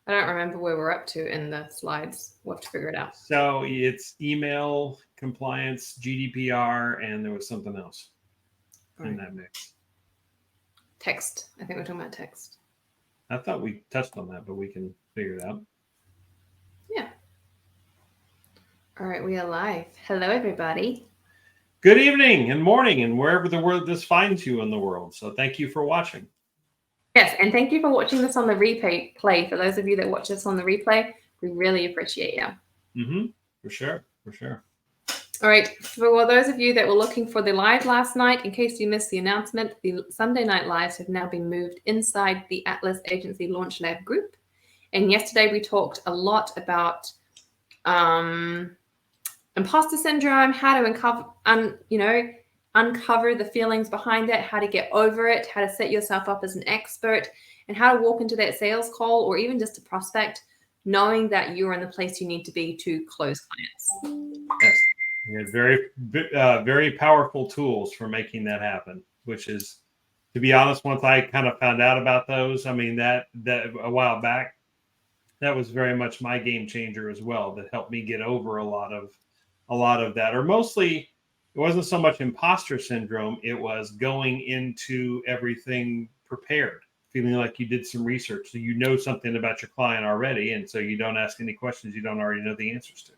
I don't remember where we're up to in the slides. We'll have to figure it out. So it's email compliance, GDPR, and there was something else in that mix. Text. I think we're talking about text. I thought we touched on that, but we can figure it out. Yeah. All right, we are live. Hello, everybody. Good evening and morning, and wherever the world this finds you in the world. So thank you for watching. Yes, and thank you for watching this on the replay. For those of you that watch this on the replay, we really appreciate you. For sure. All right, for those of you that were looking for the live last night, in case you missed the announcement, the Sunday night lives have now been moved inside the Atlas Agency Launch Lab group. And yesterday we talked a lot about imposter syndrome, how to uncover the feelings behind it, how to get over it, how to set yourself up as an expert, and how to walk into that sales call or even just to prospect, knowing that you're in the place you need to be to close clients. Yes, we had very powerful tools for making that happen. Which is, to be honest, once I kind of found out about those, I mean that a while back, that was very much my game changer as well. That helped me get over a lot of that, or mostly. It wasn't so much imposter syndrome. It was going into everything prepared, feeling like you did some research. So you know something about your client already. And so you don't ask any questions you don't already know the answers to.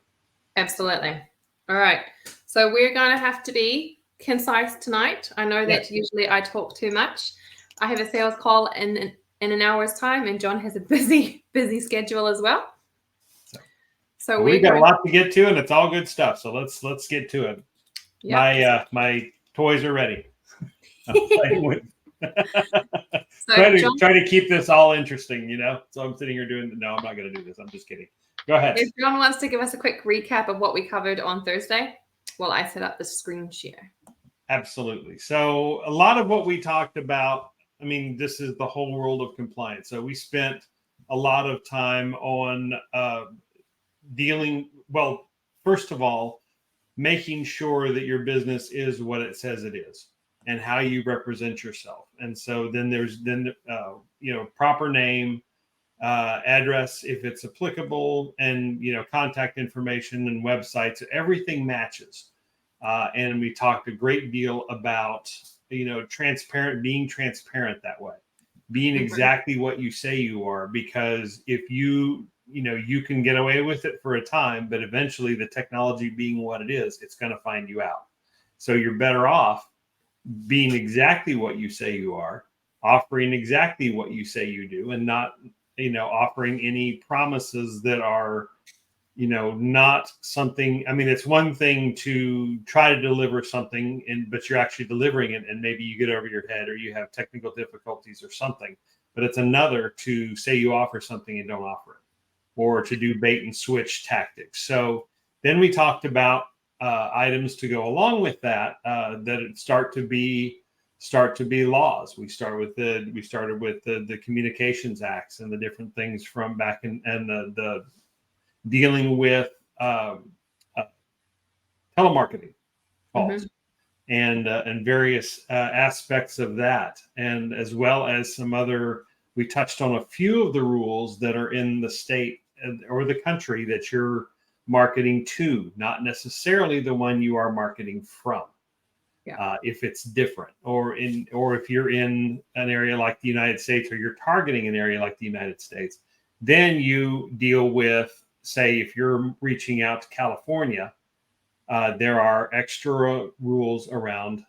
Absolutely. All right. So we're going to have to be concise tonight. I know that usually I talk too much. I have a sales call in an hour's time, and John has a busy schedule as well. So we've got a lot to get to, and it's all good stuff. So let's get to it. Yep. My toys are ready. Try to keep this all interesting, So I'm sitting here doing. No, I'm not going to do this. I'm just kidding. Go ahead. If John wants to give us a quick recap of what we covered on Thursday, while I set up the screen share. Absolutely. So a lot of what we talked about. I mean, this is the whole world of compliance. So we spent a lot of time on dealing. Well, first of all, making sure that your business is what it says it is and how you represent yourself. And so then there's proper name, address, if it's applicable, and, contact information and websites, everything matches. And we talked a great deal about, being transparent that way, being exactly what you say you are, because if you can get away with it for a time, but eventually the technology being what it is, it's going to find you out. So you're better off being exactly what you say you are, offering exactly what you say you do, and not, offering any promises that are, not something. I mean, it's one thing to try to deliver something, but you're actually delivering it, and maybe you get over your head or you have technical difficulties or something. But it's another to say you offer something and don't offer it, or to do bait and switch tactics. So then we talked about items to go along with that, that start to be laws. We started with the Communications Acts and the different things from back and the dealing with telemarketing calls and various aspects of that, and as well as some other. We touched on a few of the rules that are in the state or the country that you're marketing to, not necessarily the one you are marketing from. Yeah. If it's different, or if you're in an area like the United States, or you're targeting an area like the United States, then you deal with, say, if you're reaching out to California, there are extra rules around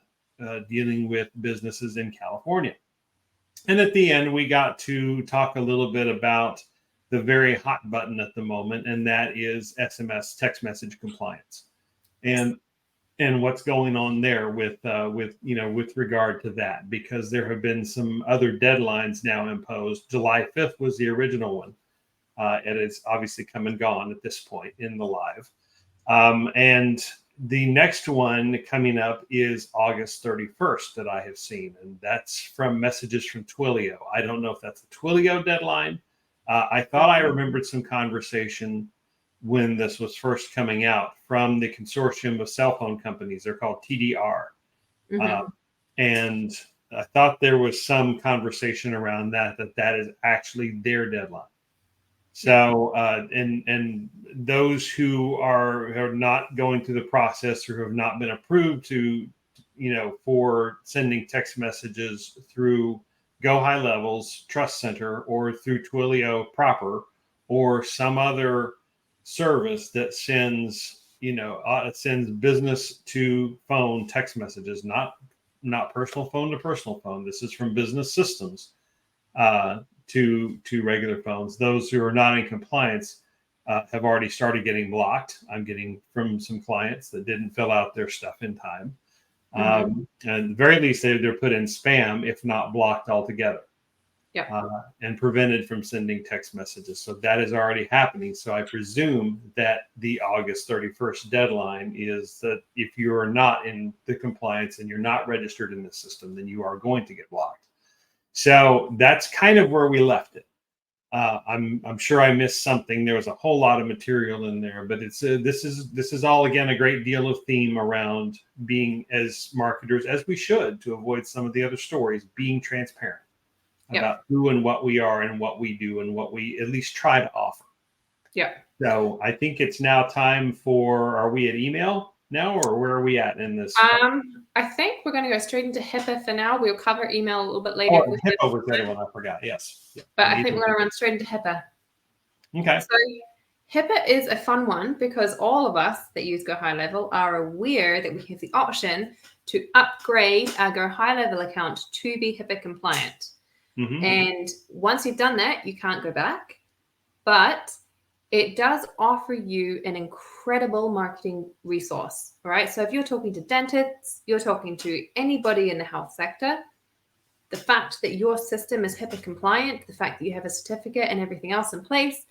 dealing with businesses in California. And at the end, we got to talk a little bit about the very hot button at the moment, and that is SMS, text message compliance, and what's going on there with regard to that, because there have been some other deadlines now imposed. July 5th was the original one. It is obviously come and gone at this point in the live. And the next one coming up is August 31st that I have seen, and that's from messages from Twilio. I don't know if that's the Twilio deadline. I thought I remembered some conversation when this was first coming out from the consortium of cell phone companies. They're called TDR. And I thought there was some conversation around that is actually their deadline. So, and those who are not going through the process or who have not been approved to, for sending text messages through Go High Levels Trust Center or through Twilio proper or some other service that sends, sends business to phone text messages, not personal phone to personal phone. This is from business systems. To regular phones. Those who are not in compliance have already started getting blocked. I'm getting from some clients that didn't fill out their stuff in time. And at the very least, they're put in spam, if not blocked altogether. And prevented from sending text messages. So that is already happening. So I presume that the August 31st deadline is that if you are not in the compliance and you're not registered in the system, then you are going to get blocked. So that's kind of where we left it. I'm sure I missed something. There was a whole lot of material in there, but this is all, again, a great deal of theme around being, as marketers, as we should, to avoid some of the other stories, being transparent about who and what we are and what we do and what we at least try to offer. Yeah. So I think it's now time for, are we at email now, or where are we at in this? I think we're going to go straight into HIPAA for now. We'll cover email a little bit later. Oh, HIPAA was the other one I forgot. Yes. Yeah. But I think we're going to run straight into HIPAA. Okay. So HIPAA is a fun one because all of us that use Go High Level are aware that we have the option to upgrade our Go High Level account to be HIPAA compliant. And once you've done that, you can't go back. But it does offer you an incredible marketing resource, all right? So if you're talking to dentists, you're talking to anybody in the health sector, the fact that your system is HIPAA compliant, the fact that you have a certificate and everything else in place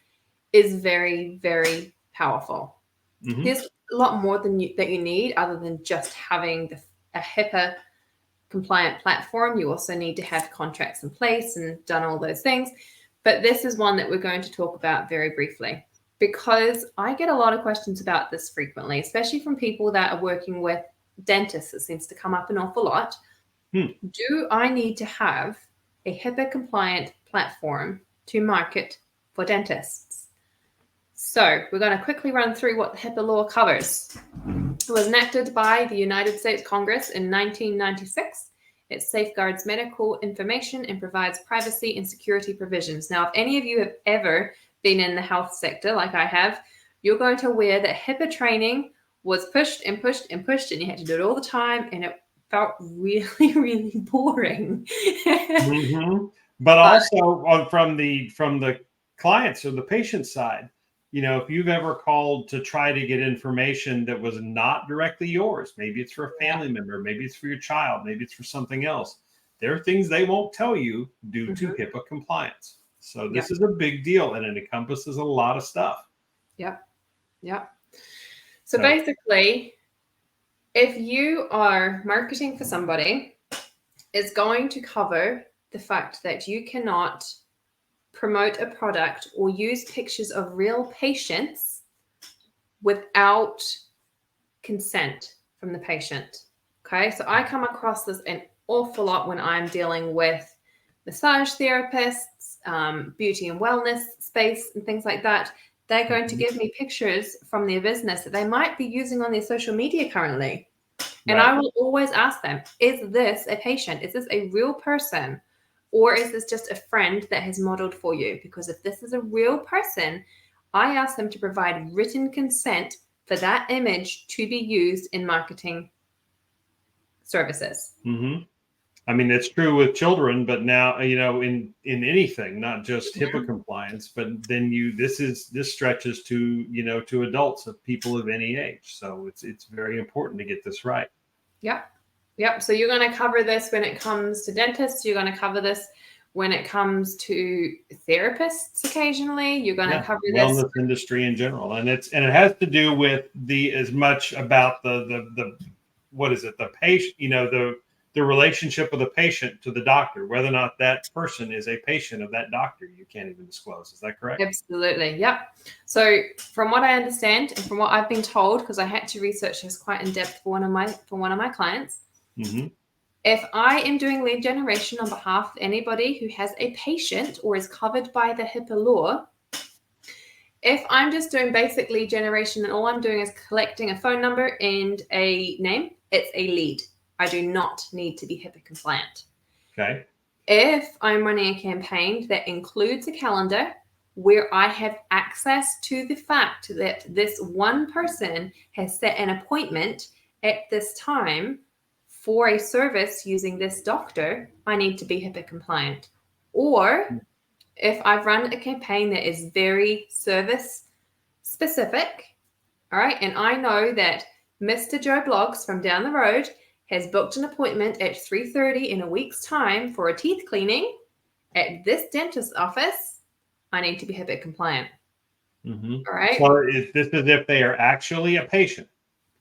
is very, very powerful. There's a lot more that you need other than just having a HIPAA compliant platform. You also need to have contracts in place and done all those things. But this is one that we're going to talk about very briefly because I get a lot of questions about this frequently, especially from people that are working with dentists. It seems to come up an awful lot. Do I need to have a HIPAA compliant platform to market for dentists? So we're going to quickly run through what the HIPAA law covers. It was enacted by the United States Congress in 1996. It safeguards medical information and provides privacy and security provisions. Now, if any of you have ever been in the health sector like I have, you're going to aware that HIPAA training was pushed and pushed and pushed, and you had to do it all the time, and it felt really, really boring. But also from the clients or the patient side, if you've ever called to try to get information that was not directly yours, maybe it's for a family member, maybe it's for your child, maybe it's for something else. There are things they won't tell you due to HIPAA compliance. So this is a big deal, and it encompasses a lot of stuff. So basically, if you are marketing for somebody, it's going to cover the fact that you cannot promote a product or use pictures of real patients without consent from the patient. Okay, so I come across this an awful lot when I'm dealing with massage therapists, beauty and wellness space and things like that. They're going to give me pictures from their business that they might be using on their social media currently. And I will always ask them, is this a patient? Is this a real person? Or is this just a friend that has modeled for you? Because if this is a real person, I ask them to provide written consent for that image to be used in marketing services. I mean, it's true with children, but now, in anything, not just HIPAA compliance, but then this stretches to, to adults, of people of any age. So it's very important to get this right. Yep. So you're going to cover this when it comes to dentists. You're going to cover this when it comes to therapists occasionally. You're going to cover this wellness industry in general. And it has to do with as much about the what is it? The patient, the relationship of the patient to the doctor, whether or not that person is a patient of that doctor, you can't even disclose. Is that correct? Absolutely. Yep. So from what I understand and from what I've been told, because I had to research this quite in depth for one of my clients, if I am doing lead generation on behalf of anybody who has a patient or is covered by the HIPAA law, if I'm just doing basic lead generation and all I'm doing is collecting a phone number and a name, it's a lead. I do not need to be HIPAA compliant. Okay. If I'm running a campaign that includes a calendar where I have access to the fact that this one person has set an appointment at this time for a service using this doctor, I need to be HIPAA compliant. Or if I've run a campaign that is very service specific, all right, and I know that Mr. Joe Blogs from down the road has booked an appointment at 3:30 in a week's time for a teeth cleaning at this dentist's office, I need to be HIPAA compliant. Mm-hmm. All right. So this is if they are actually a patient,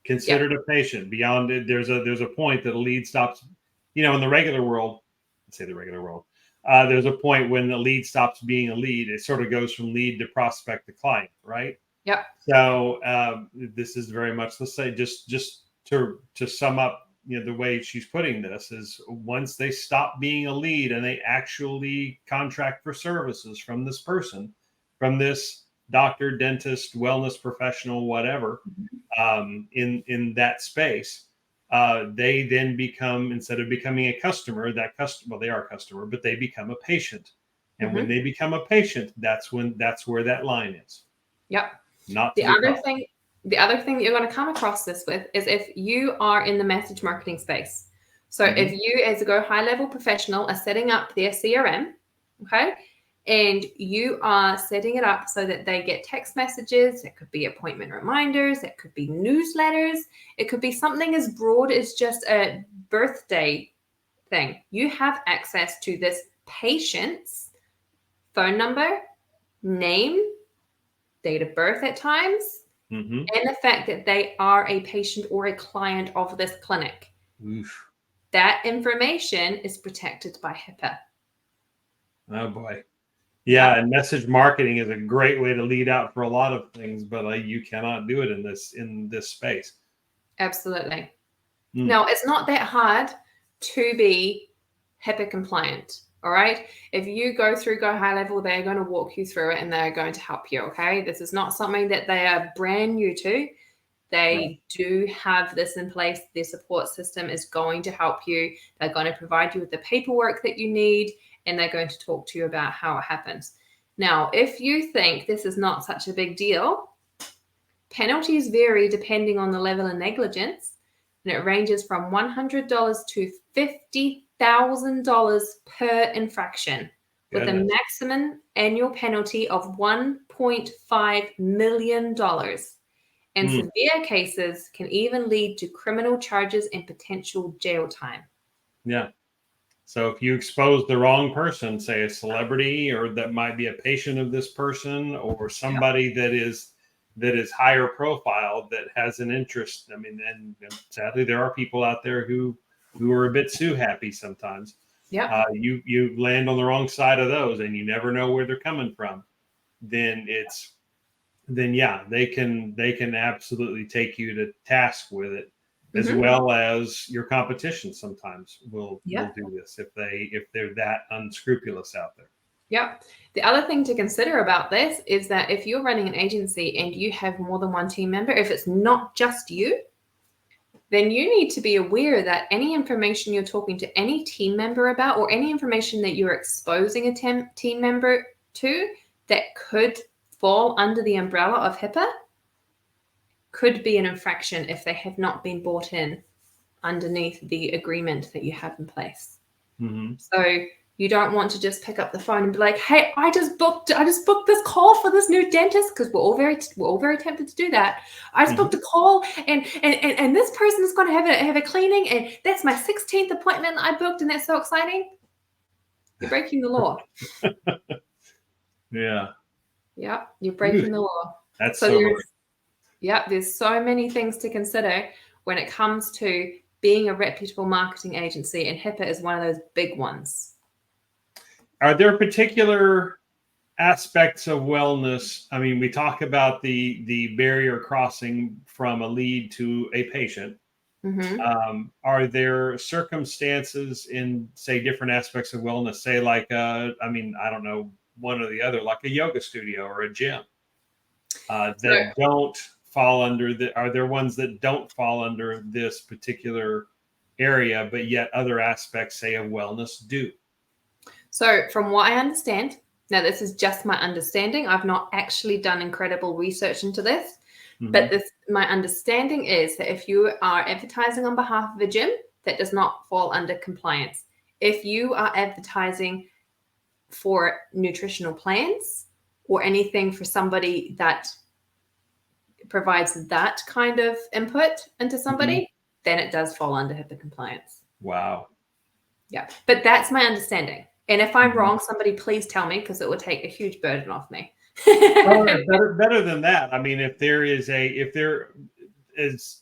considered a patient. Beyond it, there's a point that a lead stops. In the regular world, let's say the regular world, there's a point when the lead stops being a lead. It sort of goes from lead to prospect to client, right? Yep. So this is very much the same. Just to sum up, the way she's putting this is once they stop being a lead and they actually contract for services from this person, from this doctor, dentist, wellness professional, whatever, in that space, they then become, instead of becoming a customer, they are a customer, but they become a patient. And when they become a patient, that's where that line is. Yep. Not the other thing that you're going to come across this with is if you are in the message marketing space. So if you, as a Go High Level professional, are setting up their CRM, okay, and you are setting it up so that they get text messages, it could be appointment reminders, it could be newsletters, it could be something as broad as just a birthday thing. You have access to this patient's phone number, name, date of birth at times, and the fact that they are a patient or a client of this clinic. Oof. That information is protected by HIPAA. Oh boy. Yeah, and message marketing is a great way to lead out for a lot of things, but you cannot do it in this space. Absolutely. Now, it's not that hard to be HIPAA compliant. All right. If you go through Go High Level, they're going to walk you through it and they're going to help you. Okay. This is not something that they are brand new to. They do have this in place. Their support system is going to help you. They're going to provide you with the paperwork that you need, and they're going to talk to you about how it happens. Now, if you think this is not such a big deal, penalties vary depending on the level of negligence, and it ranges from $100 to $50,000 per infraction, with a maximum annual penalty of $1.5 million. And severe cases can even lead to criminal charges and potential jail time. Yeah. So if you expose the wrong person, say a celebrity, or that might be a patient of this person, or somebody that is higher profile, that has an interest. I mean, and sadly, there are people out there who are a bit sue happy sometimes. Yeah. You land on the wrong side of those, and you never know where they're coming from. Then they can absolutely take you to task with it, as well as your competition sometimes will do this if they're that unscrupulous out there. Yep. The other thing to consider about this is that if you're running an agency and you have more than one team member, if it's not just you, then you need to be aware that any information you're talking to any team member about, or any information that you're exposing a team member to that could fall under the umbrella of HIPAA, could be an infraction if they have not been brought in underneath the agreement that you have in place. So you don't want to just pick up the phone and be like, "Hey, I just booked this call for this new dentist," because we're all very tempted to do that. I just booked a call, and this person is going to have a cleaning, and that's my 16th appointment that I booked, and that's so exciting. You're breaking the law. Yeah. Yeah, you're breaking the law. That's there's so many things to consider when it comes to being a reputable marketing agency, and HIPAA is one of those big ones. Are there particular aspects of wellness? I mean, we talk about the barrier crossing from a lead to a patient. Are there circumstances in, say, different aspects of wellness, say like, I don't know, one or the other, like a yoga studio or a gym, that don't fall under are there ones that don't fall under this particular area, but yet other aspects, say, of wellness do? So from what I understand, now this is just my understanding. I've not actually done incredible research into this, but my understanding is that if you are advertising on behalf of a gym, that does not fall under compliance. If you are advertising for nutritional plans or anything for somebody that provides that kind of input into somebody, then it does fall under HIPAA compliance. Wow. Yeah, but that's my understanding. And if I'm wrong, somebody please tell me, because it would take a huge burden off me. better than that. I mean, if there is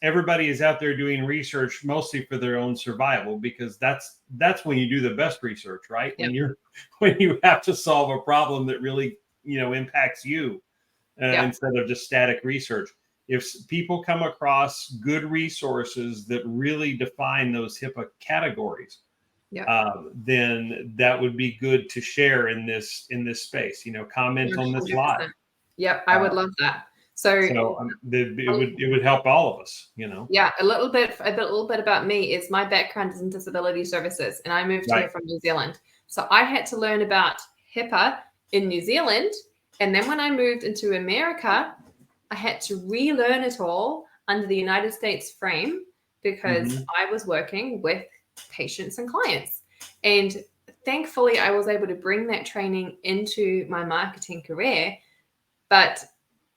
everybody is out there doing research mostly for their own survival, because that's when you do the best research, right? Yep. When you have to solve a problem that really impacts you, instead of just static research. If people come across good resources that really define those HIPAA categories, then that would be good to share in this space. Comment on this 100%. live. Yep, I would love that. So it would help all of us. Yeah, a little bit about me is my background is in disability services, and I moved here from New Zealand. So I had to learn about HIPAA in New Zealand, and then when I moved into America, I had to relearn it all under the United States frame, because I was working with patients and clients. And thankfully, I was able to bring that training into my marketing career, but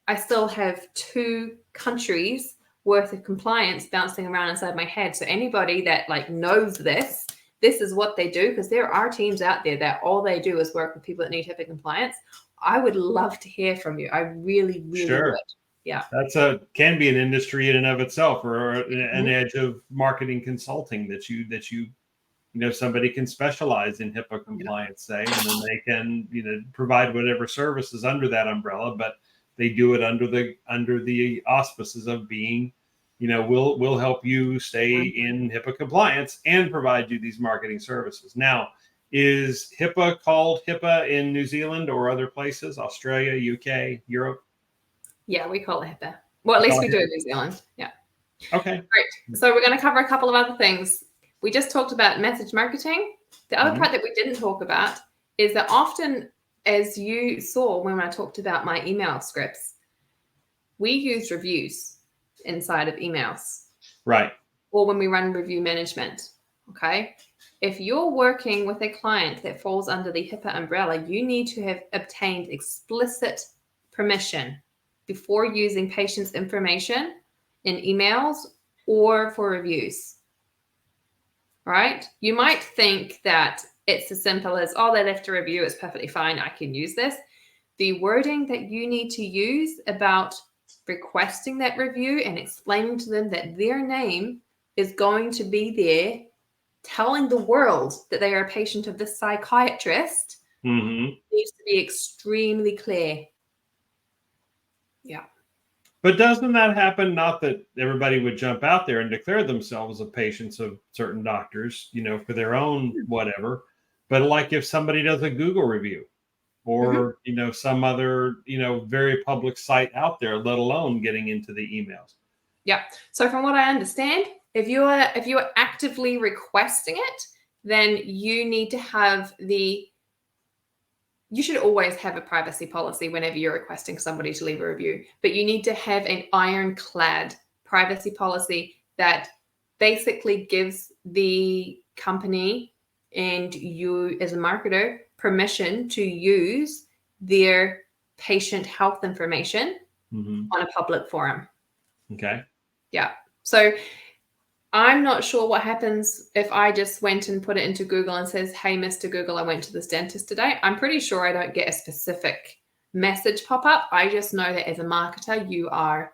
I still have 2 countries worth of compliance bouncing around inside my head. So anybody that knows this is what they do, because there are teams out there that all they do is work with people that need HIPAA compliance. I would love to hear from you. I really, really would. Yeah. That's can be an industry in and of itself, or an edge of marketing consulting that somebody can specialize in HIPAA compliance, say, and then they can, provide whatever services under that umbrella, but they do it under the auspices of being, we'll help you stay in HIPAA compliance and provide you these marketing services. Now, is HIPAA called HIPAA in New Zealand or other places, Australia, UK, Europe? Yeah, we call it HIPAA. Well, at least we do in New Zealand. Yeah. Okay. Great. So we're going to cover a couple of other things. We just talked about message marketing. The other part that we didn't talk about is that often, as you saw when I talked about my email scripts, we use reviews inside of emails. Right. Or when we run review management. Okay. If you're working with a client that falls under the HIPAA umbrella, you need to have obtained explicit permission before using patients' information in emails or for reviews. Right? You might think that it's as simple as, they left a review, it's perfectly fine, I can use this. The wording that you need to use about requesting that review and explaining to them that their name is going to be there, telling the world that they are a patient of this psychiatrist, needs to be extremely clear. Yeah. But doesn't that happen? Not that everybody would jump out there and declare themselves as patients of certain doctors, for their own whatever. But like if somebody does a Google review or, some other, very public site out there, let alone getting into the emails. Yeah. So from what I understand, if you are actively requesting it, then you need to have you should always have a privacy policy whenever you're requesting somebody to leave a review, but you need to have an ironclad privacy policy that basically gives the company and you as a marketer permission to use their patient health information on a public forum. Okay. Yeah. So I'm not sure what happens if I just went and put it into Google and says, hey, Mr. Google, I went to this dentist today. I'm pretty sure I don't get a specific message pop up. I just know that as a marketer, you are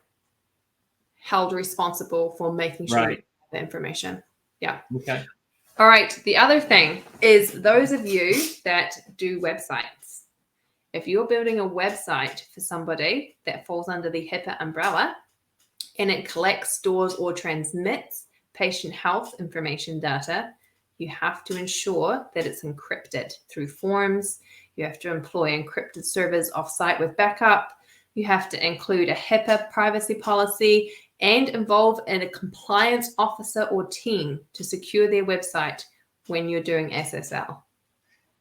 held responsible for making sure you have the information. Yeah. Okay. All right. The other thing is those of you that do websites. If you're building a website for somebody that falls under the HIPAA umbrella and it collects, stores, or transmits patient health information data, you have to ensure that it's encrypted through forms. You have to employ encrypted servers offsite with backup. You have to include a HIPAA privacy policy and involve a compliance officer or team to secure their website when you're doing SSL.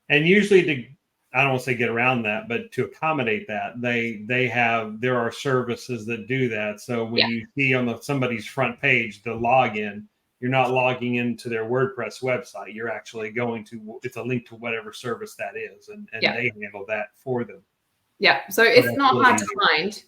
And usually I don't want to say get around that, but to accommodate that, there are services that do that. So when you see on somebody's front page, the login, you're not logging into their WordPress website. You're actually it's a link to whatever service that is. And they handle that for them. Yeah. So it's not hard to find.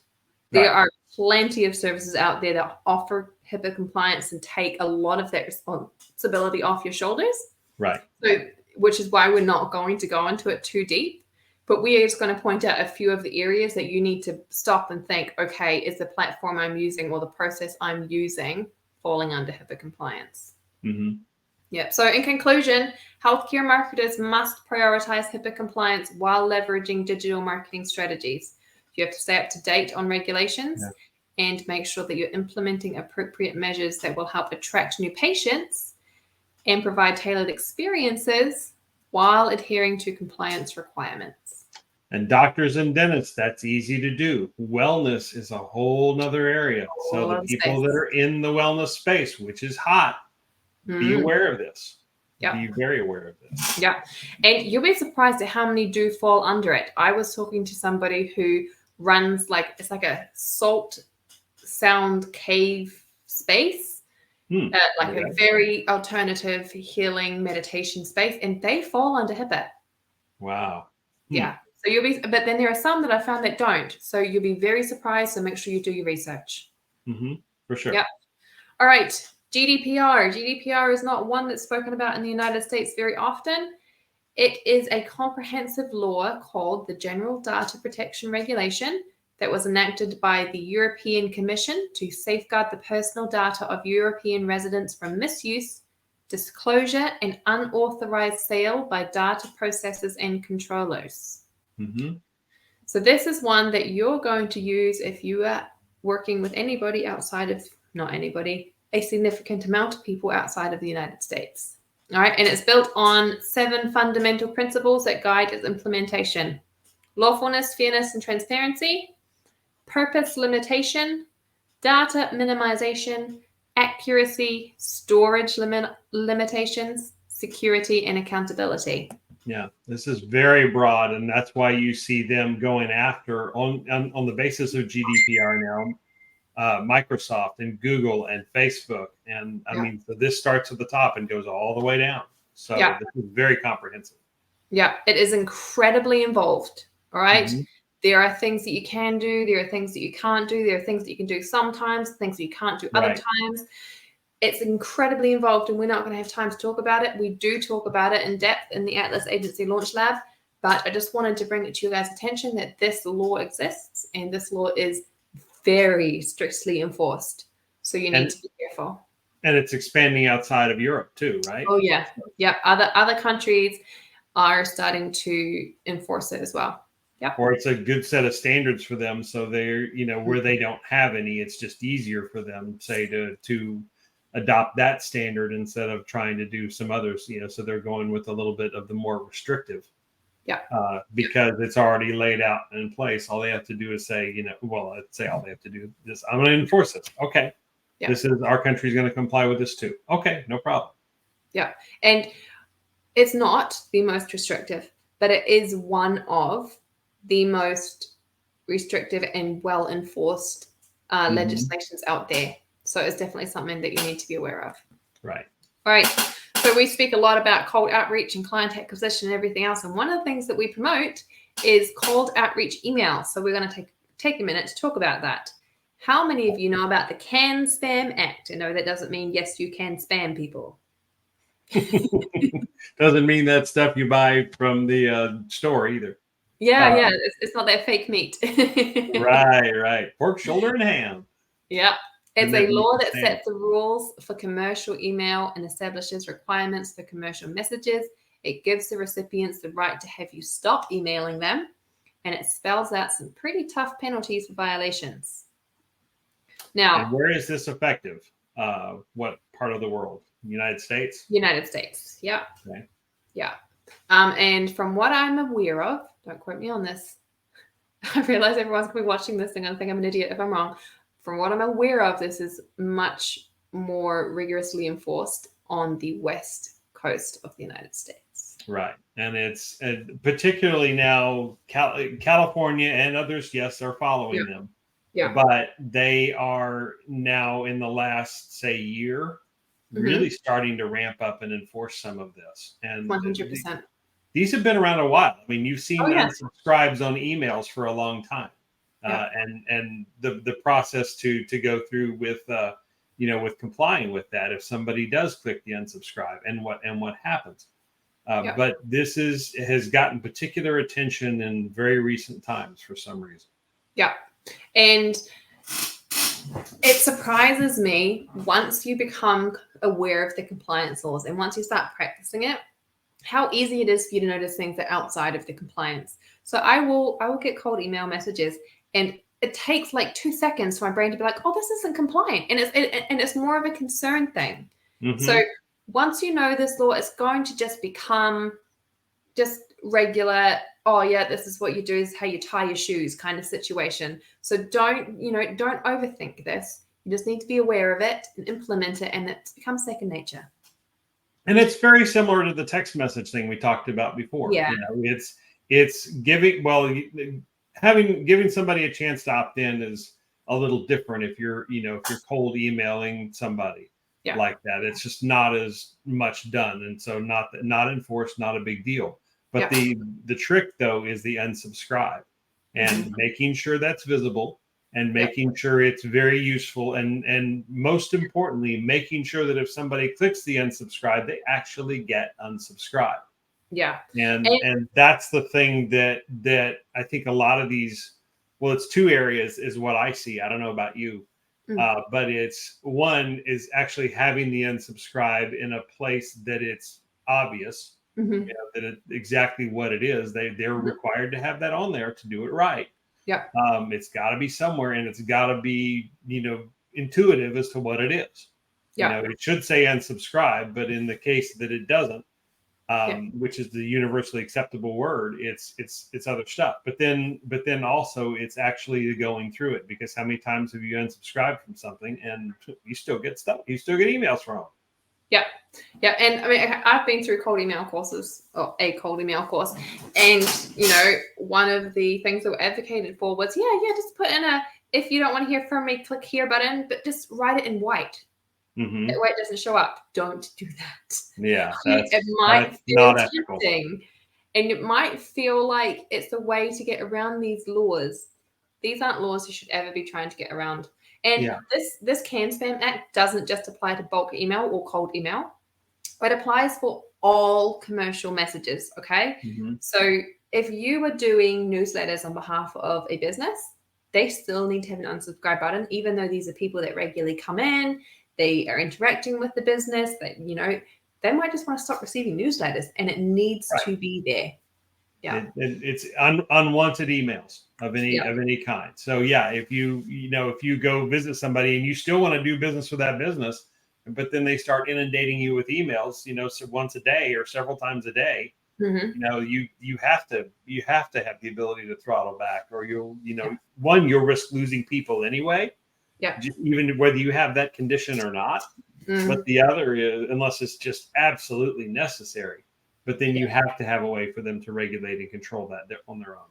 There are plenty of services out there that offer HIPAA compliance and take a lot of that responsibility off your shoulders. Right. So, which is why we're not going to go into it too deep. But we are just going to point out a few of the areas that you need to stop and think, okay, is the platform I'm using or the process I'm using falling under HIPAA compliance? Mm-hmm. Yep. So in conclusion, healthcare marketers must prioritize HIPAA compliance while leveraging digital marketing strategies. You have to stay up to date on regulations and make sure that you're implementing appropriate measures that will help attract new patients and provide tailored experiences while adhering to compliance requirements. And doctors and dentists, that's easy to do. Wellness is a whole nother area. So the people that are in the wellness space, which is hot, be aware of this. Be very aware of this. Yeah. And you'll be surprised at how many do fall under it. I was talking to somebody who runs it's like a salt sound cave space, a very alternative healing meditation space, and they fall under HIPAA. Wow. Yeah. So but then there are some that I found that don't. So you'll be very surprised. So make sure you do your research. Mm-hmm. For sure. Yep. All right. GDPR. GDPR is not one that's spoken about in the United States very often. It is a comprehensive law called the General Data Protection Regulation that was enacted by the European Commission to safeguard the personal data of European residents from misuse, disclosure, and unauthorized sale by data processors and controllers. Mm-hmm. So this is one that you're going to use if you are working with anybody outside of, not anybody, a significant amount of people outside of the United States. All right. And it's built on 7 fundamental principles that guide its implementation: lawfulness, fairness, and transparency, purpose limitation, data minimization, accuracy, storage limitations, security, and accountability. Yeah, this is very broad, and that's why you see them going after on the basis of GDPR now. Microsoft and Google and Facebook. And I mean, so this starts at the top and goes all the way down. So this is very comprehensive. Yeah, it is incredibly involved. All right. Mm-hmm. There are things that you can do. There are things that you can't do. There are things that you can do sometimes, things that you can't do other times. It's incredibly involved, and we're not going to have time to talk about it. We do talk about it in depth in the Atlas Agency Launch Lab, but I just wanted to bring it to you guys' attention that this law exists, and this law is very strictly enforced. So you need to be careful. And it's expanding outside of Europe too, right? Oh yeah. Yeah. Other countries are starting to enforce it as well. Yeah. Or it's a good set of standards for them. So they're, where they don't have any, it's just easier for them, say, to adopt that standard instead of trying to do some others, so they're going with a little bit of the more restrictive. Yeah. Because it's already laid out in place. All they have to do is say, all they have to do is I'm going to enforce this. Okay. Yeah. This is our country's going to comply with this too. Okay. No problem. Yeah. And it's not the most restrictive, but it is one of the most restrictive and well enforced legislations out there. So it's definitely something that you need to be aware of. Right. All right. So we speak a lot about cold outreach and client acquisition and everything else. And one of the things that we promote is cold outreach email. So we're going to take a minute to talk about that. How many of you know about the CAN Spam Act? I know that doesn't mean, yes, you can spam people. Doesn't mean that stuff you buy from the store either. Yeah. It's not that fake meat. Right. Pork, shoulder, and ham. Yeah. It's a law that sets the rules for commercial email and establishes requirements for commercial messages. It gives the recipients the right to have you stop emailing them, and it spells out some pretty tough penalties for violations. Now, and where is this effective? What part of the world? United States? United States, yeah. Okay. Yeah. And from what I'm aware of, don't quote me on this, I realize everyone's going to be watching this thing and think I'm an idiot if I'm wrong. From what I'm aware of, this is much more rigorously enforced on the west coast of the United States. Right. And it's particularly now California and others, yes, are following them. Yeah. But they are now in the last, say, year, really starting to ramp up and enforce some of this. And 100%. These have been around a while. I mean, you've seen unsubscribes on emails for a long time. And the process to go through with with complying with that if somebody does click the unsubscribe and what happens. But this has gotten particular attention in very recent times for some reason. Yeah. And it surprises me once you become aware of the compliance laws and once you start practicing it, how easy it is for you to notice things that are outside of the compliance. So I will get cold email messages, and it takes like 2 seconds for my brain to be like, oh, this isn't compliant. And it's more of a concern thing. So once you know this law, it's going to just become just regular, oh yeah, this is what you do, is how you tie your shoes kind of situation. So don't overthink this. You just need to be aware of it and implement it, and it becomes second nature. And it's very similar to the text message thing we talked about before. Yeah. It's giving somebody a chance to opt in is a little different if you're cold emailing somebody like that. It's just not as much done. And so not enforced, not a big deal. But the trick though is the unsubscribe and making sure that's visible. And making sure it's very useful, and most importantly, making sure that if somebody clicks the unsubscribe, they actually get unsubscribed. Yeah, and that's the thing that I think a lot of these. Well, it's two areas is what I see. I don't know about you, but it's one is actually having the unsubscribe in a place that it's obvious, that it's exactly what it is. They're required to have that on there to do it right. Yeah. It's got to be somewhere, and it's got to be, intuitive as to what it is. Yeah. It should say unsubscribe, but in the case that it doesn't, which is the universally acceptable word, it's other stuff. But then also it's actually going through it, because how many times have you unsubscribed from something and you still get stuff? You still get emails from them. Yeah. Yeah. And I mean, I've been through cold email courses, or a cold email course. And, one of the things that were advocated for was, just put in if you don't want to hear from me, click here button, but just write it in white. That way it doesn't show up. Don't do that. Yeah. It might feel tempting, and it might feel like it's a way to get around these laws. These aren't laws you should ever be trying to get around. And this CAN Spam Act doesn't just apply to bulk email or cold email. It applies for all commercial messages, okay? So if you are doing newsletters on behalf of a business, they still need to have an unsubscribe button, even though these are people that regularly come in, they are interacting with the business, that, they might just want to stop receiving newsletters, and it needs to be there. Yeah. It's unwanted emails of any kind. So if you go visit somebody and you still want to do business with that business, but then they start inundating you with emails, so once a day or several times a day, you have to have the ability to throttle back, or you'll risk losing people anyway. Yeah. Even whether you have that condition or not. But the other is, unless it's just absolutely necessary. But then you have to have a way for them to regulate and control that on their own.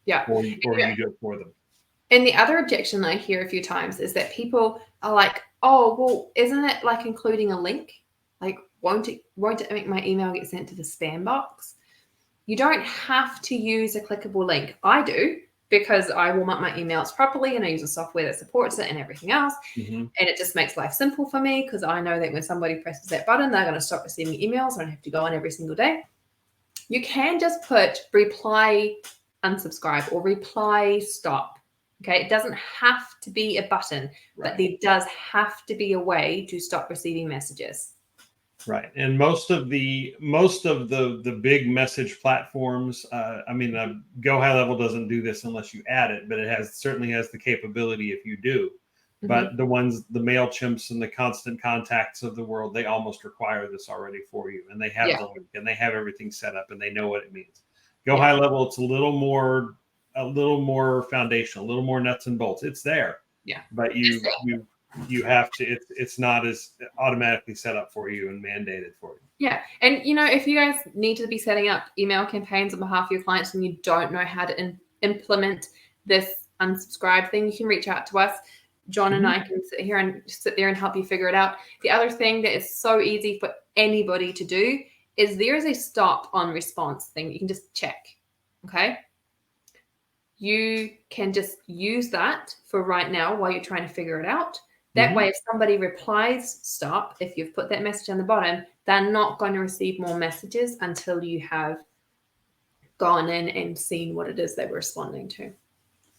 Yeah. Or you do it for them. And the other objection I hear a few times is that people are like, oh, well, isn't it like including a link? Like, won't it make my email get sent to the spam box? You don't have to use a clickable link. I do, because I warm up my emails properly and I use a software that supports it and everything else. And it just makes life simple for me, because I know that when somebody presses that button, they're going to stop receiving emails. I don't have to go on every single day. You can just put reply unsubscribe or reply stop. Okay. It doesn't have to be a button, but there does have to be a way to stop receiving messages. Right. And most of the big message platforms, Go High Level doesn't do this unless you add it, but it certainly has the capability if you do. But the MailChimps and the Constant Contacts of the world, they almost require this already for you. And they have the link, and they have everything set up, and they know what it means. Go High Level, it's a little more a little more foundational, a little more nuts and bolts. It's there. Yeah. But you have to, it's not as automatically set up for you and mandated for you. Yeah. And, if you guys need to be setting up email campaigns on behalf of your clients and you don't know how to implement this unsubscribe thing, you can reach out to us. John and I can sit there and help you figure it out. The other thing that is so easy for anybody to do is there is a stop on response thing. You can just check. Okay. You can just use that for right now while you're trying to figure it out. That way, if somebody replies stop, if you've put that message on the bottom, they're not going to receive more messages until you have gone in and seen what it is they were responding to.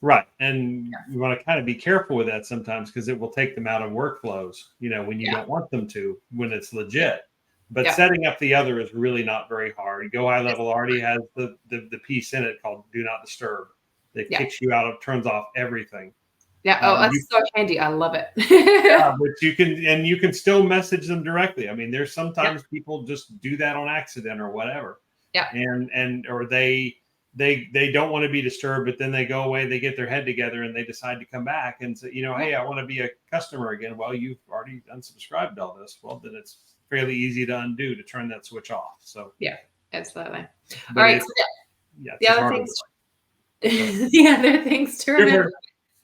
Right. And you want to kind of be careful with that sometimes because it will take them out of workflows, when you don't want them to, when it's legit. But setting up the other is really not very hard. Go High Level already has the piece in it called Do Not Disturb that kicks you out of, turns off everything. Yeah. Oh, that's so handy. I love it. But you can still message them directly. I mean, there's sometimes people just do that on accident or whatever. Yeah. Or they don't want to be disturbed, but then they go away, they get their head together and they decide to come back and say, hey, I want to be a customer again. Well, you've already unsubscribed all this. Well, then it's fairly easy to undo, to turn that switch off. So yeah, absolutely. But all right. So the other things to remember.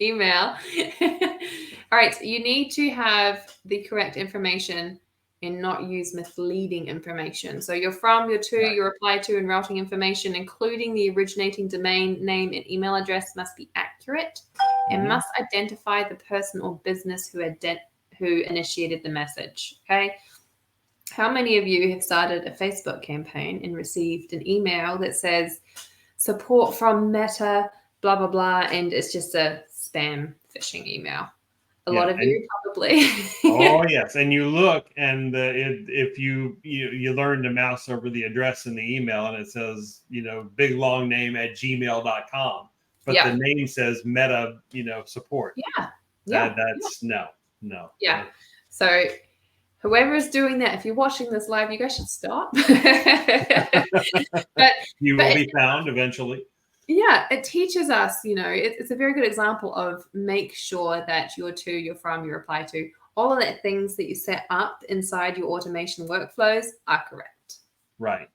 Email. All right. So you need to have the correct information and not use misleading information. So your from, your to, your reply to, and routing information, including the originating domain name and email address, must be accurate and must identify the person or business who initiated the message. Okay. How many of you have started a Facebook campaign and received an email that says support from Meta, blah, blah, blah, and it's just a spam phishing email? A lot of you probably. Oh, yes. And you look, and if you learn to mouse over the address in the email, and it says, big long name at gmail.com, but the name says Meta, support. That's no. Yeah. So whoever is doing that, if you're watching this live, you guys should stop. But you will be found eventually. Yeah, it teaches us, it's a very good example of make sure that your to, your from, your reply to, all of the things that you set up inside your automation workflows are correct. Right.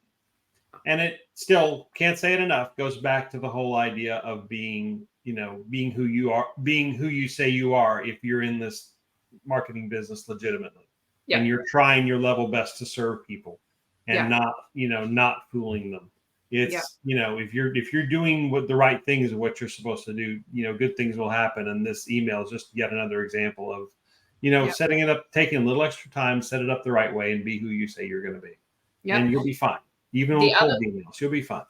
And it still, can't say it enough, goes back to the whole idea of being who you are, being who you say you are if you're in this marketing business legitimately. Yeah. And you're trying your level best to serve people and not fooling them. It's, if you're doing the right things and what you're supposed to do, good things will happen. And this email is just yet another example of, setting it up, taking a little extra time, set it up the right way and be who you say you're going to be. Yep. And you'll be fine. Even on cold emails, you'll be fine.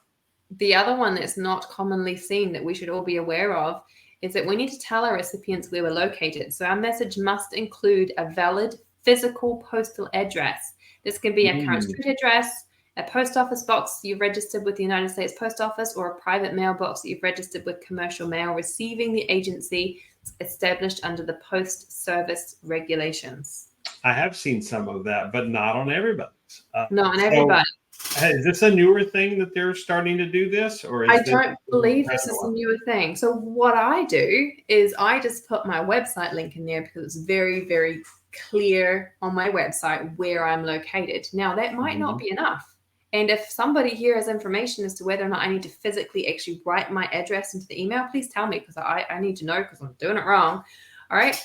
The other one that's not commonly seen that we should all be aware of is that we need to tell our recipients where we're located. So our message must include a valid physical postal address. This can be a current street address, a post office box you've registered with the United States Post Office, or a private mailbox that you've registered with commercial mail receiving the agency established under the Post Service regulations. I have seen some of that, but not on everybody's. Not on everybody. Is this a newer thing that they're starting to do this? Or I don't believe this is a newer thing. So what I do is I just put my website link in there because it's very, very clear on my website where I'm located. Now, that might not be enough. And if somebody here has information as to whether or not I need to physically actually write my address into the email, please tell me because I need to know because I'm doing it wrong. All right.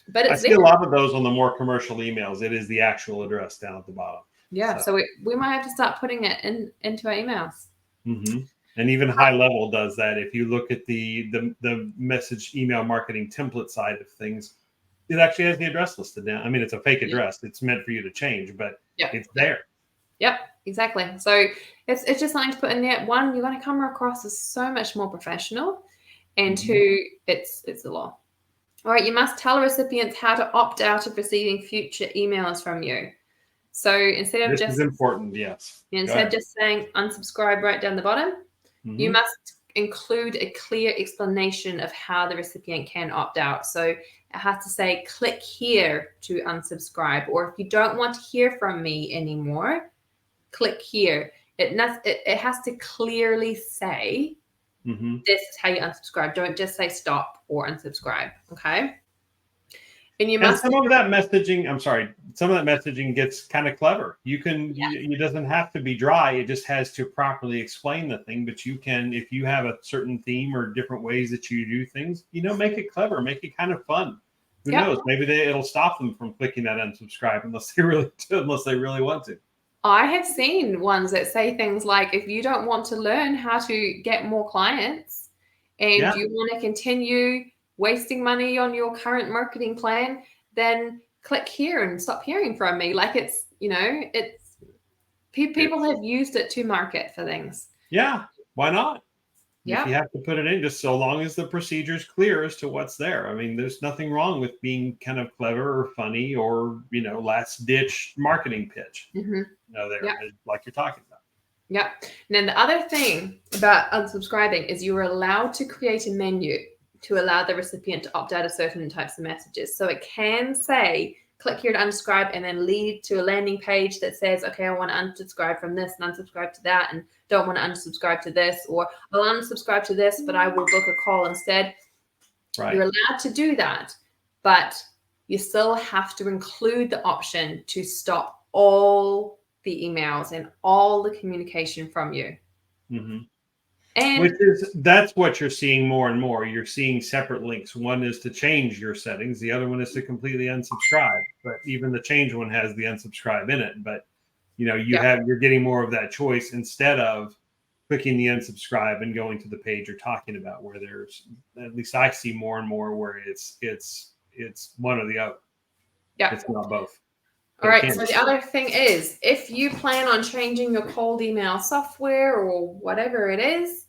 But I see a lot of those on the more commercial emails. It is the actual address down at the bottom. Yeah. So we might have to start putting it into our emails. Mm-hmm. And even High Level does that. If you look at the message email marketing template side of things, it actually has the address listed down. I mean, it's a fake address. It's meant for you to change, but it's there. Yep, exactly. So it's just something to put in there. One, you're going to come across as so much more professional, and two, it's the law. All right, you must tell recipients how to opt out of receiving future emails from you. So instead of this is important, yes. Instead of just saying unsubscribe right down the bottom, you must include a clear explanation of how the recipient can opt out. So it has to say, click here to unsubscribe, or if you don't want to hear from me anymore, click here. It has to clearly say Mm-hmm. This is how you unsubscribe. Don't just say stop or unsubscribe. Okay. And you must. Some of that messaging gets kind of clever. It doesn't have to be dry. It just has to properly explain the thing. But you can, if you have a certain theme or different ways that you do things, make it clever, make it kind of fun. Who knows? Maybe it'll stop them from clicking that unsubscribe unless they really want to. I have seen ones that say things like, if you don't want to learn how to get more clients and you want to continue wasting money on your current marketing plan, then click here and stop hearing from me. Like people have used it to market for things. Yeah. Why not? Yeah. If you have to put it in, just so long as the procedure is clear as to what's there. I mean, there's nothing wrong with being kind of clever or funny or, last ditch marketing pitch. Mm-hmm. Like you're talking about. Yeah. And then the other thing about unsubscribing is you are allowed to create a menu to allow the recipient to opt out of certain types of messages. So it can say, click here to unsubscribe, and then lead to a landing page that says, okay, I want to unsubscribe from this and unsubscribe to that, and don't want to unsubscribe to this, or I'll unsubscribe to this, but I will book a call instead. Right. You're allowed to do that, but you still have to include the option to stop all the emails and all the communication from you. Mm-hmm. And that's what you're seeing more and more. You're seeing separate links. One is to change your settings. The other one is to completely unsubscribe. But even the change one has the unsubscribe in it. But you're getting more of that choice instead of clicking the unsubscribe and going to the page you're talking about, where there's, at least I see more and more where it's one or the other. Yeah. It's not both. All right. So the other thing is, if you plan on changing your cold email software or whatever it is,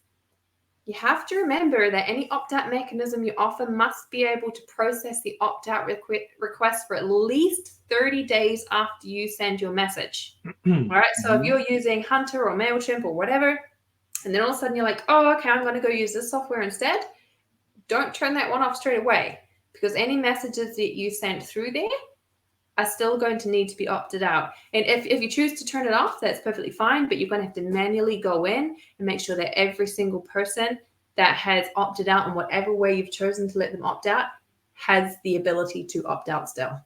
you have to remember that any opt-out mechanism you offer must be able to process the opt-out request for at least 30 days after you send your message. All right. So if you're using Hunter or MailChimp or whatever, and then all of a sudden you're like, oh, okay, I'm going to go use this software instead, don't turn that one off straight away, because any messages that you sent through there are still going to need to be opted out. And if you choose to turn it off, that's perfectly fine, but you're going to have to manually go in and make sure that every single person that has opted out in whatever way you've chosen to let them opt out has the ability to opt out still.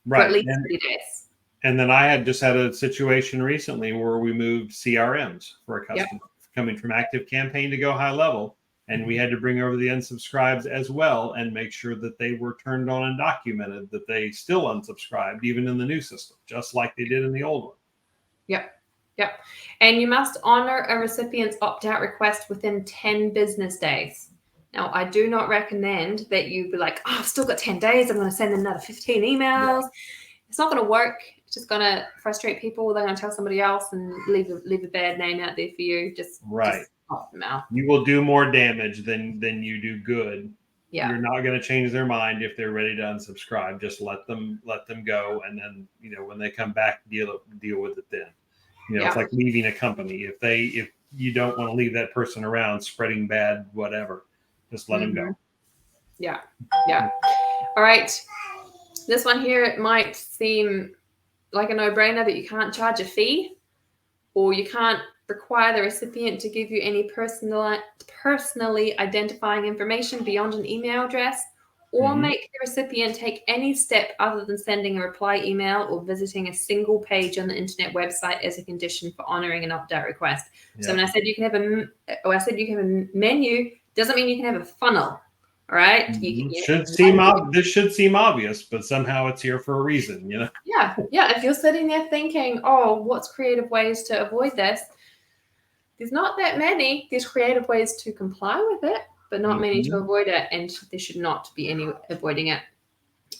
Right. For at least 30 days. And then I had a situation recently where we moved CRMs for a customer coming from ActiveCampaign to Go High Level. And we had to bring over the unsubscribes as well and make sure that they were turned on and documented, that they still unsubscribed, even in the new system, just like they did in the old one. Yep. And you must honor a recipient's opt-out request within 10 business days. Now, I do not recommend that you be like, oh, I've still got 10 days. I'm going to send them another 15 emails. Yeah. It's not going to work. It's just going to frustrate people. They're going to tell somebody else and leave a bad name out there for you. Just off them out. You will do more damage than you do good. Yeah. You're not going to change their mind if they're ready to unsubscribe. Just let them go, and then when they come back, deal with it then. It's like leaving a company. If you don't want to leave that person around spreading bad whatever, just let them go. Yeah. All right. This one here, it might seem like a no-brainer that you can't charge a fee, or you can't require the recipient to give you any personally identifying information beyond an email address, or make the recipient take any step other than sending a reply email or visiting a single page on the internet website as a condition for honoring an opt-out request. Yeah. So when I said you can have a menu, doesn't mean you can have a funnel. All right. This should seem obvious, but somehow it's here for a reason, Yeah. If you're sitting there thinking, oh, what's creative ways to avoid this? There's not that many. There's creative ways to comply with it, but not many to avoid it, and there should not be any avoiding it.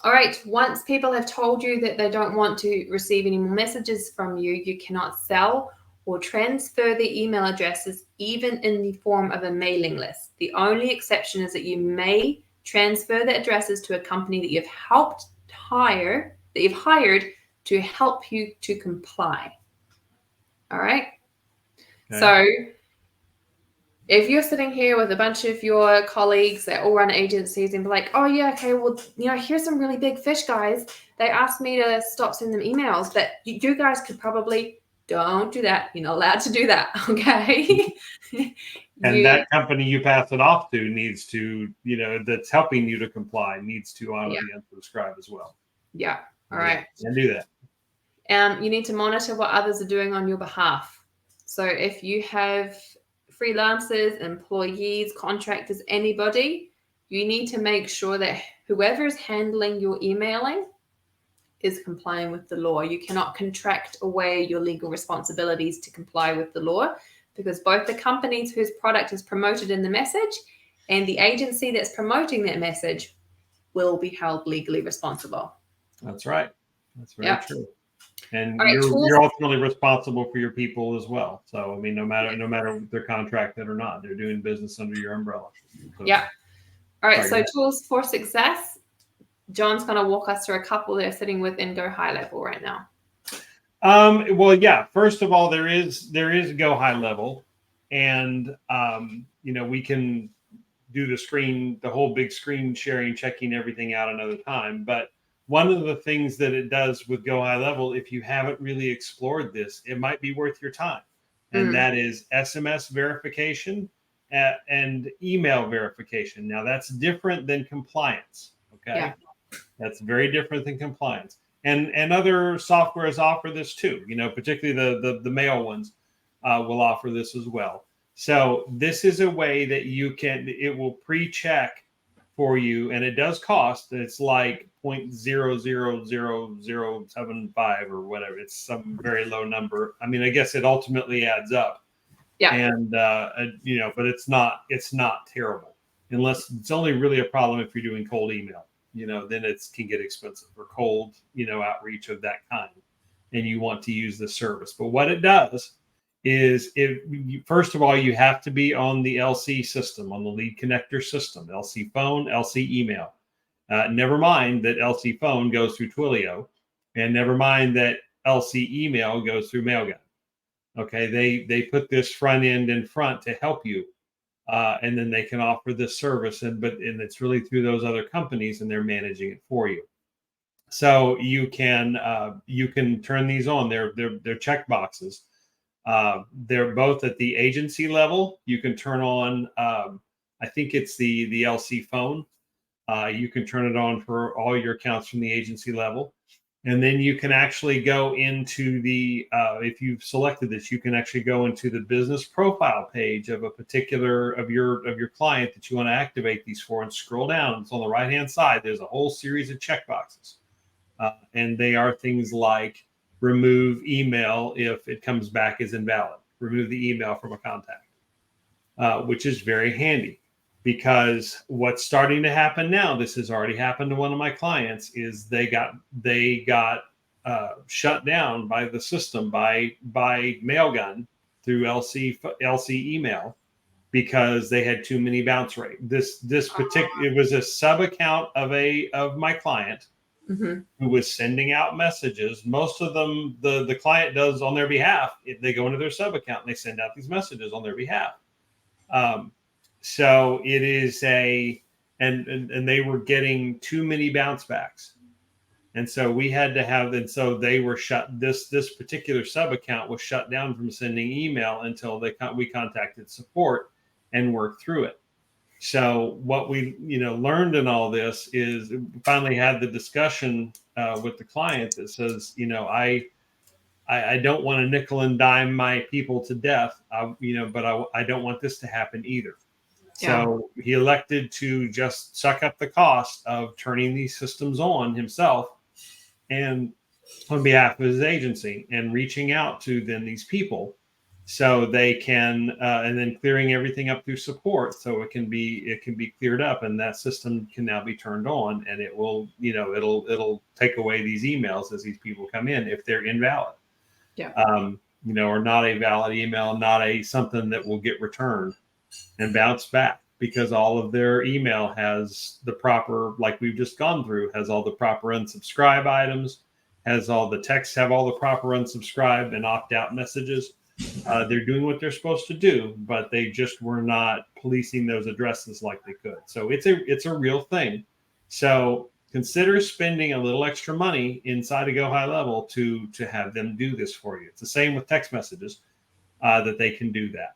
All right. Once people have told you that they don't want to receive any more messages from you, you cannot sell or transfer their email addresses, even in the form of a mailing list. The only exception is that you may transfer the addresses to a company that you've hired to help you to comply. All right. Okay. So if you're sitting here with a bunch of your colleagues that all run agencies and be like, oh yeah, okay, well, here's some really big fish guys. They asked me to stop sending them emails, but you guys could probably, don't do that. You're not allowed to do that. Okay. And that company you pass it off to needs to, that's helping you to comply, needs to honor the unsubscribe as well. Yeah. All right. And do that. You need to monitor what others are doing on your behalf. So if you have freelancers, employees, contractors, anybody, you need to make sure that whoever is handling your emailing is complying with the law. You cannot contract away your legal responsibilities to comply with the law, because both the companies whose product is promoted in the message and the agency that's promoting that message will be held legally responsible. That's right. That's very true. And right, you're ultimately responsible for your people as well. So, I mean, no matter if they're contracted or not, they're doing business under your umbrella. So, all right. So tools for success. John's going to walk us through a couple that are sitting within Go High Level right now. Well, yeah. First of all, there is Go High Level, and we can do the whole big screen sharing, checking everything out another time. But one of the things that it does with Go High Level, if you haven't really explored this, it might be worth your time, and that is SMS verification and email verification. Now, that's different than compliance. Okay. Yeah. That's very different than compliance. And other softwares offer this too, particularly the mail ones will offer this as well. So this is a way that it will pre-check for you, and it does cost. It's like 0.000075 or whatever. It's some very low number. I mean, I guess it ultimately adds up. Yeah. And but it's not terrible, unless it's only really a problem if you're doing cold email. Then it can get expensive, or cold, outreach of that kind, and you want to use the service. But what it does is, first of all, you have to be on the LC system, on the Lead Connector system, LC phone, LC email. Never mind that LC phone goes through Twilio, and never mind that LC email goes through Mailgun. Okay, they put this front end in front to help you. And then they can offer this service, and it's really through those other companies, and they're managing it for you. So you can turn these on. They're check boxes. They're both at the agency level. You can turn on. I think it's the LC phone. You can turn it on for all your accounts from the agency level. And then you can actually go into if you've selected this, you can actually go into the business profile page of a particular of your client that you want to activate these for, and scroll down. It's on the right-hand side. There's a whole series of checkboxes, and they are things like remove email if it comes back as invalid, remove the email from a contact, which is very handy. Because what's starting to happen now, this has already happened to one of my clients, is they got shut down by the system by Mailgun through LC email, because they had too many bounce rate. It was a sub account of my client who was sending out messages. Most of them the client does on their behalf. They go into their sub account and they send out these messages on their behalf. So it is and they were getting too many bounce backs. And so we had to have, and so they were shut. This particular sub account was shut down from sending email until we contacted support and worked through it. So what we learned in all this is, finally had the discussion with the client that says, I don't want to nickel and dime my people to death, but I don't want this to happen either. So he elected to just suck up the cost of turning these systems on himself, and on behalf of his agency, and reaching out to these people, so they can, and then clearing everything up through support, so it can be cleared up, and that system can now be turned on, and it will, it'll take away these emails as these people come in if they're invalid. Or not a valid email, not something that will get returned and bounce back, because all of their email has the proper, like we've just gone through, has all the proper unsubscribe items, has all the texts, have all the proper unsubscribe and opt-out messages. They're doing what they're supposed to do, but they just were not policing those addresses like they could. So it's a real thing. So consider spending a little extra money inside of Go High Level to have them do this for you. It's the same with text messages, that they can do that.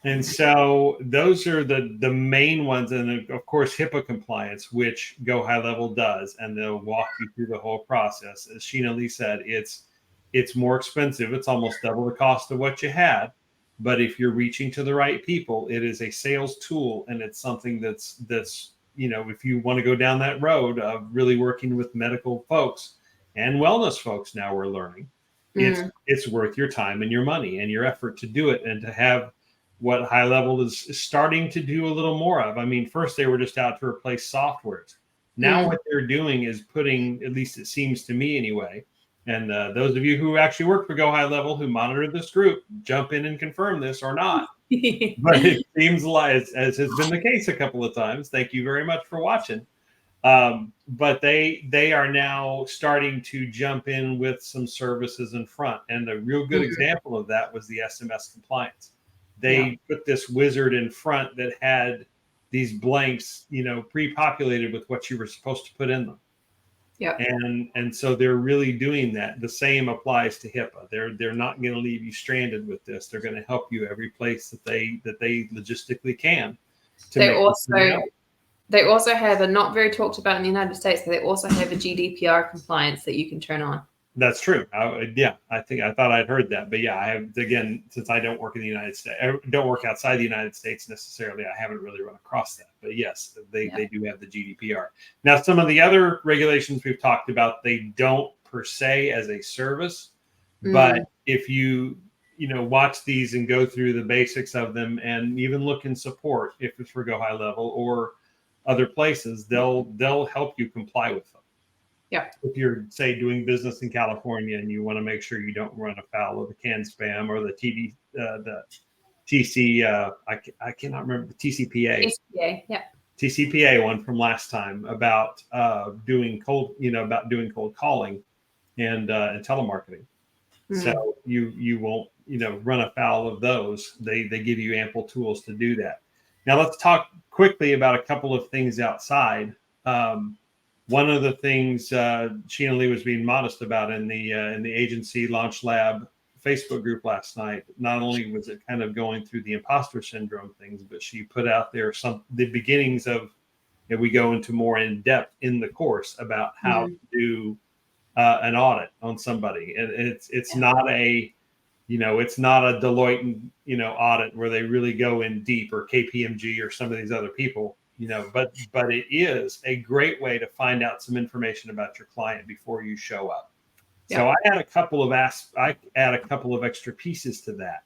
And so those are the main ones. And of course, HIPAA compliance, which Go High Level does, and they'll walk you through the whole process. As Sheena Lee said, it's more expensive. It's almost double the cost of what you had. But if you're reaching to the right people, it is a sales tool, and it's something that's if you want to go down that road of really working with medical folks and wellness folks, now we're learning it's worth your time and your money and your effort to do it, and to have what High Level is starting to do a little more of. I mean, first they were just out to replace softwares. Now what they're doing is putting, at least it seems to me anyway, and those of you who actually work for Go High Level, who monitor this group, jump in and confirm this or not. But it seems like, as has been the case a couple of times, thank you very much for watching. But they are now starting to jump in with some services in front. And a real good example of that was the SMS compliance. They put this wizard in front that had these blanks, pre-populated with what you were supposed to put in them. Yeah. And so they're really doing that. The same applies to HIPAA. They're not going to leave you stranded with this. They're going to help you every place that they logistically can. They also have a, not very talked about in the United States, but they also have a GDPR compliance that you can turn on. That's true. I thought I'd heard that, but yeah, I have, again, since I don't work in the United States, I don't work outside the United States necessarily, I haven't really run across that. But yes, they do have the GDPR. Now, some of the other regulations we've talked about, they don't per se as a service, but if you watch these and go through the basics of them, and even look in support, if it's for Go High Level or other places, they'll help you comply with them. Yeah. If you're, say, doing business in California and you want to make sure you don't run afoul of the canned spam or the I cannot remember, the TCPA. TCPA, yeah. TCPA one from last time about doing cold calling and telemarketing. So you won't run afoul of those. They give you ample tools to do that. Now let's talk quickly about a couple of things outside. One of the things Sheena Lee was being modest about in the agency Launch Lab Facebook group last night, not only was it kind of going through the imposter syndrome things, but she put out there the beginnings of, and we go into more in depth in the course about how to do an audit on somebody. And it's not a, it's not a Deloitte, audit where they really go in deep, or KPMG or some of these other people. But it is a great way to find out some information about your client before you show up. Yeah. So I add a couple of extra pieces to that,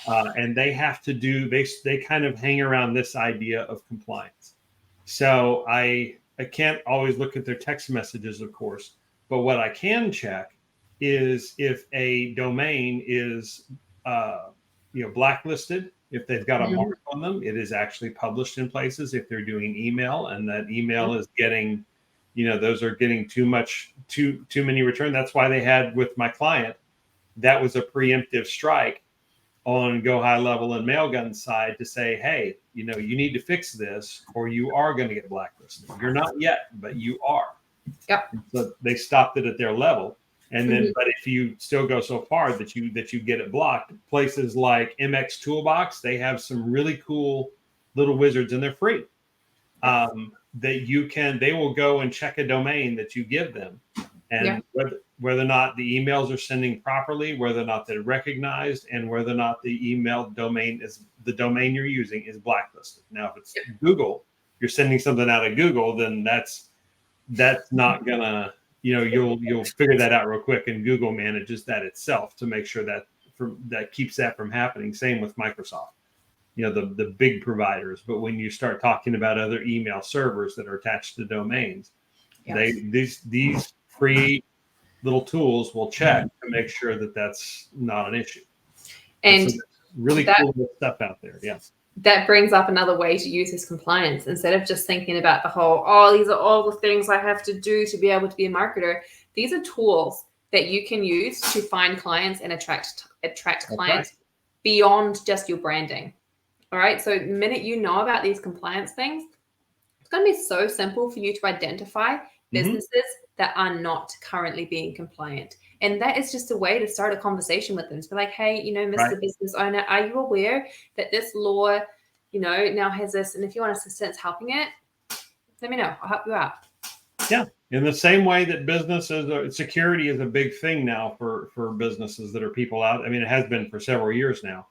and they have to do. They kind of hang around this idea of compliance. So I can't always look at their text messages, of course, but what I can check is if a domain is blacklisted. If they've got a mark on them, it is actually published in places. If they're doing email and that email is getting, those are getting too many return. That's why they had with my client, that was a preemptive strike on Go High Level and Mailgun's side to say, hey, you need to fix this or you are going to get blacklisted. You're not yet, but you are. Yep. So they stopped it at their level. And then, but if you still go so far that you get it blocked, places like MX Toolbox, they have some really cool little wizards, and they're free. They will go and check a domain that you give them, and whether or not the emails are sending properly, whether or not they're recognized, and whether or not the email domain the domain you're using is blacklisted. Now, if it's Google, you're sending something out of Google, then that's not gonna. You'll figure that out real quick, and Google manages that itself to make sure that keeps that from happening. Same with Microsoft, the big providers. But when you start talking about other email servers that are attached to domains, these free little tools will check to make sure that that's not an issue. And really cool stuff out there. Yes. That brings up another way to use this compliance. Instead of just thinking about the whole, these are all the things I have to do to be able to be a marketer. These are tools that you can use to find clients and attract clients beyond just your branding. All right. So the minute you know about these compliance things, it's going to be so simple for you to identify businesses that are not currently being compliant. And that is just a way to start a conversation with them. To be like, hey, Mr. Business owner, are you aware that this law, now has this? And if you want assistance helping it, let me know. I'll help you out. Yeah. In the same way that businesses, security is a big thing now for businesses that are people out. I mean, it has been for several years now,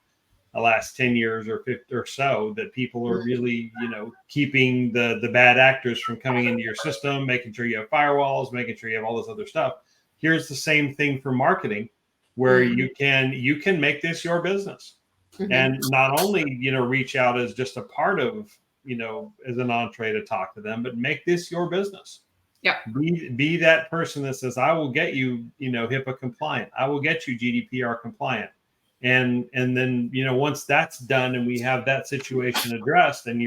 the last 10 years or 50 or so, that people are really, keeping the bad actors from coming into your system, making sure you have firewalls, making sure you have all this other stuff. Here's the same thing for marketing, where you can make this your business. And not only, reach out as just a part of, as an entree to talk to them, but make this your business. Yeah. Be that person that says, I will get you, HIPAA compliant. I will get you GDPR compliant. And then, once that's done and we have that situation addressed, and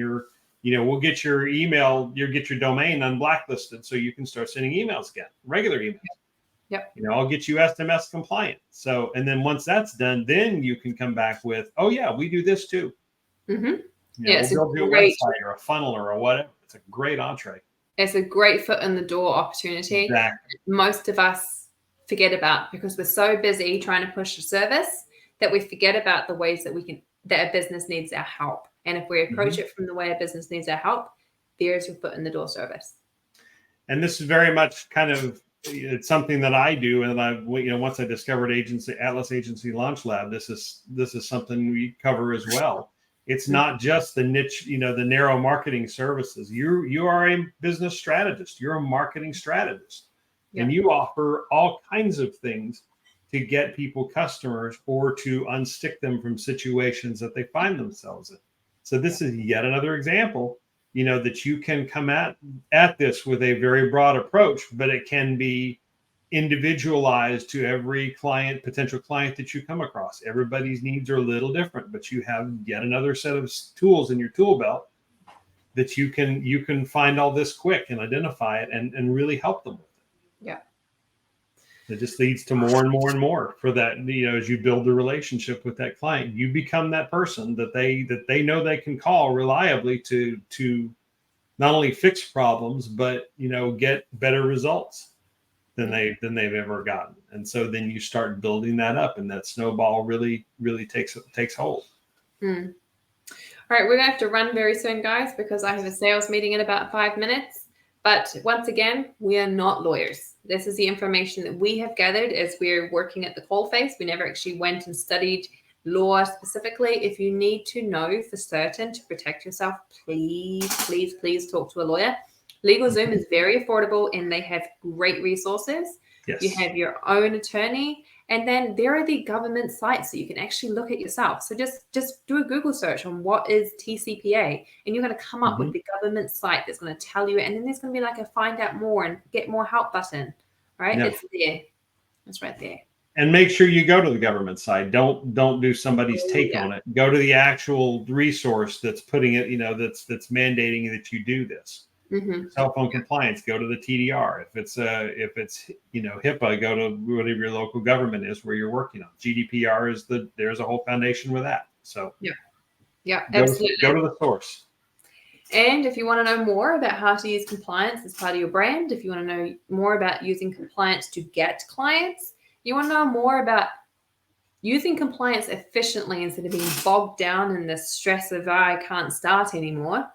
we'll get your email, you'll get your domain unblacklisted so you can start sending emails again, regular emails. Yep. I'll get you SMS compliant. So, and then once that's done, then you can come back with, oh yeah, we do this too. Mm-hmm. We'll do a website or a funnel or a whatever. It's a great entree. It's a great foot in the door opportunity. Exactly. Most of us forget about, because we're so busy trying to push a service that we forget about the ways that that a business needs our help. And if we approach it from the way a business needs our help, there's your foot in the door service. And this is very much it's something that I do. And once I discovered Atlas Agency Launch Lab, this is something we cover as well. It's not just the niche, the narrow marketing services. You are a business strategist. You're a marketing strategist. Yeah. And you offer all kinds of things to get people customers or to unstick them from situations that they find themselves in. So this is yet another example, that you can come at this with a very broad approach, but it can be individualized to every potential client that you come across. Everybody's needs are a little different, but you have yet another set of tools in your tool belt that you can find all this quick and identify it and really help them with it. Yeah. It just leads to more and more and more for that. As you build the relationship with that client, you become that person that they know they can call reliably to not only fix problems, but get better results than they've ever gotten. And so then you start building that up, and that snowball really takes hold. All right, we're gonna have to run very soon, guys, because I have a sales meeting in about 5 minutes. But once again, we are not lawyers. This is the information that we have gathered as we're working at the coalface. We never actually went and studied law specifically. If you need to know for certain to protect yourself, please talk to a lawyer. LegalZoom is very affordable, and they have great resources. Yes. You have your own attorney, and then there are the government sites that you can actually look at yourself. So just do a Google search on what is TCPA, and you're going to come up with the government site that's going to tell you. And then there's going to be like a find out more and get more help button, right? Yeah. It's there. It's right there. And make sure you go to the government site. Don't do somebody's take on it. Go to the actual resource that's putting it, that's mandating that you do this. Cell phone compliance, go to the TDR. If it's HIPAA, go to whatever your local government is where you're working on. GDPR there's a whole foundation with that. So absolutely. Go to the source. And if you want to know more about how to use compliance as part of your brand, if you want to know more about using compliance to get clients, you want to know more about using compliance efficiently instead of being bogged down in the stress of I can't start anymore.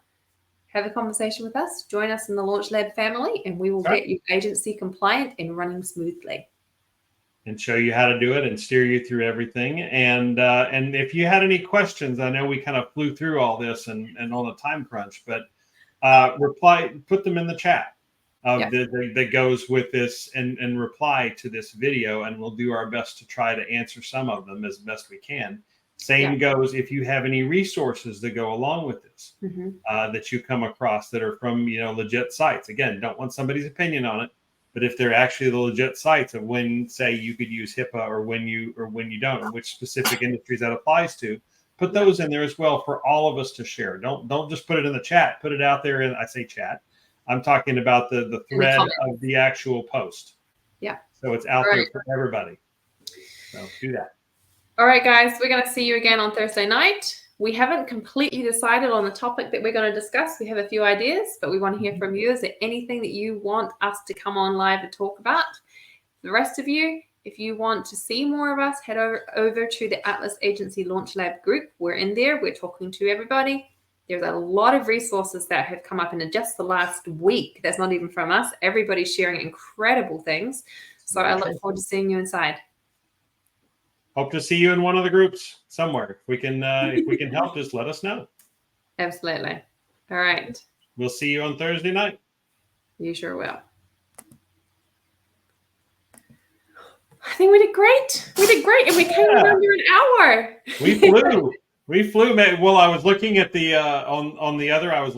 Have a conversation with us. Join us in the Launch Lab family, and we will get you agency compliant and running smoothly. And show you how to do it and steer you through everything. And if you had any questions, I know we kind of flew through all this and on a time crunch, but put them in the chat that goes with this and reply to this video, and we'll do our best to try to answer some of them as best we can. Same goes if you have any resources that go along with this that you come across that are from legit sites. Again, don't want somebody's opinion on it, but if they're actually the legit sites of when, say, you could use HIPAA or when you don't, and which specific industries that applies to, put those in there as well for all of us to share. Don't just put it in the chat. Put it out there. And I say chat. I'm talking about the thread of the actual post. Yeah. So it's out there for everybody. So do that. All right, guys, we're going to see you again on Thursday night. We haven't completely decided on the topic that we're going to discuss. We have a few ideas, but we want to hear from you. Is there anything that you want us to come on live and talk about? The rest of you, if you want to see more of us, head over to the Atlas Agency Launch Lab group. We're in there. We're talking to everybody. There's a lot of resources that have come up in just the last week. That's not even from us. Everybody's sharing incredible things. So I look forward to seeing you inside. Hope to see you in one of the groups somewhere. If we can help, just let us know. Absolutely. All right. We'll see you on Thursday night. You sure will. I think we did great. We did great, and we came in under an hour. We flew. We flew. Well, I was looking at the on the other. I was